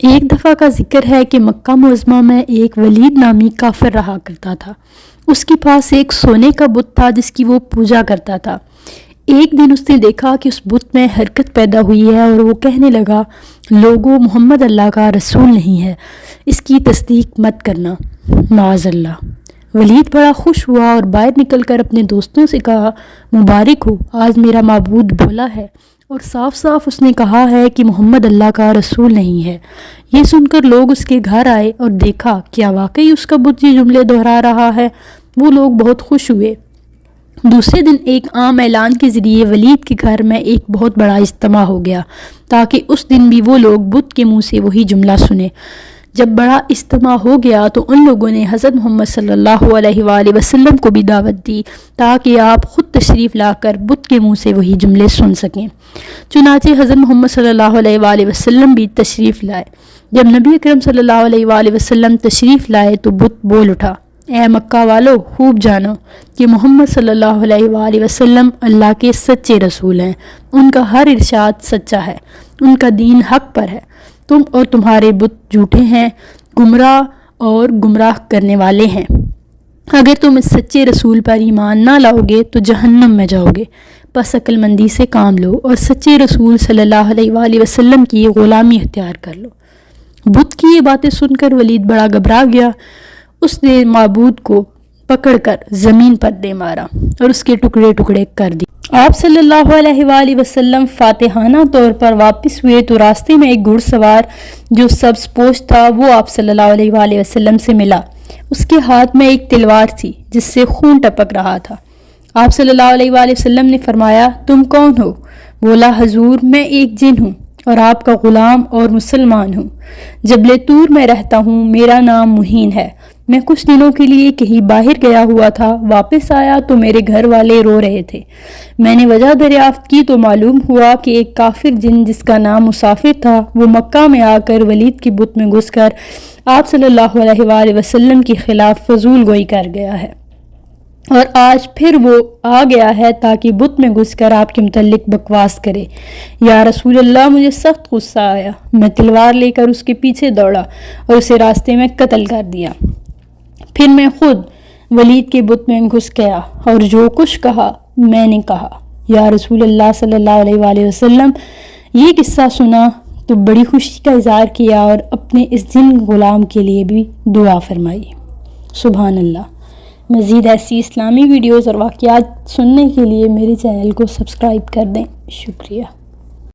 ایک دفعہ کا ذکر ہے کہ مکہ معظمہ میں ایک ولید نامی کافر رہا کرتا تھا۔ اس کے پاس ایک سونے کا بت تھا جس کی وہ پوجا کرتا تھا۔ ایک دن اس نے دیکھا کہ اس بت میں حرکت پیدا ہوئی ہے اور وہ کہنے لگا، لوگو، محمد اللہ کا رسول نہیں ہے، اس کی تصدیق مت کرنا، معاذ اللہ۔ ولید بڑا خوش ہوا اور باہر نکل کر اپنے دوستوں سے کہا، مبارک ہو، آج میرا معبود بولا ہے اور صاف صاف اس نے کہا ہے کہ محمد اللہ کا رسول نہیں ہے۔ یہ سن کر لوگ اس کے گھر آئے اور دیکھا کیا واقعی اس کا بت یہ جملے دہرا رہا ہے۔ وہ لوگ بہت خوش ہوئے۔ دوسرے دن ایک عام اعلان کے ذریعے ولید کے گھر میں ایک بہت بڑا اجتماع ہو گیا تاکہ اس دن بھی وہ لوگ بت کے منہ سے وہی جملہ سنیں۔ جب بڑا اجتماع ہو گیا تو ان لوگوں نے حضرت محمد صلی اللہ علیہ وآلہ وسلم کو بھی دعوت دی تاکہ آپ خود تشریف لا کر بت کے منہ سے وہی جملے سن سکیں۔ چنانچہ حضرت محمد صلی اللہ علیہ وآلہ وسلم بھی تشریف لائے۔ جب نبی اکرم صلی اللہ علیہ وآلہ وسلم تشریف لائے تو بت بول اٹھا، اے مکہ والو، خوب جانو کہ محمد صلی اللہ علیہ وآلہ وسلم اللہ کے سچے رسول ہیں، ان کا ہر ارشاد سچا ہے، ان کا دین حق پر ہے، تم اور تمہارے بت جھوٹے ہیں، گمراہ اور گمراہ کرنے والے ہیں۔ اگر تم اس سچے رسول پر ایمان نہ لاؤ گے تو جہنم میں جاؤ گے، پس عقل مندی سے کام لو اور سچے رسول صلی اللہ علیہ وآلہ وسلم کی غلامی اختیار کر لو۔ بت کی یہ باتیں سن کر ولید بڑا گھبرا گیا۔ اس نے معبود کو پکڑ کر زمین پر دے مارا اور اس کے ٹکڑے ٹکڑے کر دیے۔ آپ صلی اللہ علیہ وآلہ وسلم فاتحانہ طور پر واپس ہوئے تو راستے میں ایک گھڑ سوار جو سبز پوش تھا وہ آپ صلی اللہ علیہ وآلہ وسلم سے ملا۔ اس کے ہاتھ میں ایک تلوار تھی جس سے خون ٹپک رہا تھا۔ آپ صلی اللہ علیہ وآلہ وسلم نے فرمایا، تم کون ہو؟ بولا، حضور، میں ایک جن ہوں اور آپ کا غلام اور مسلمان ہوں۔ جبل طور میں رہتا ہوں، میرا نام مہین ہے۔ میں کچھ دنوں کے لیے کہیں باہر گیا ہوا تھا، واپس آیا تو میرے گھر والے رو رہے تھے۔ میں نے وجہ دریافت کی تو معلوم ہوا کہ ایک کافر جن جس کا نام مسافر تھا وہ مکہ میں آ کر ولید کی بت میں گھس کر آپ صلی اللہ علیہ وآلہ وسلم کے خلاف فضول گوئی کر گیا ہے، اور آج پھر وہ آ گیا ہے تاکہ بت میں گھس کر آپ کے متعلق بکواس کرے۔ یا رسول اللہ، مجھے سخت غصہ آیا، میں تلوار لے کر اس کے پیچھے دوڑا اور اسے راستے میں قتل کر دیا۔ پھر میں خود ولید کے بت میں گھس گیا اور جو کچھ کہا میں نے کہا۔ یا رسول اللہ صلی اللہ علیہ وآلہ وسلم یہ قصہ سنا تو بڑی خوشی کا اظہار کیا اور اپنے اس جن غلام کے لیے بھی دعا فرمائی۔ سبحان اللہ۔ مزید ایسی اسلامی ویڈیوز اور واقعات سننے کے لیے میرے چینل کو سبسکرائب کر دیں۔ شکریہ۔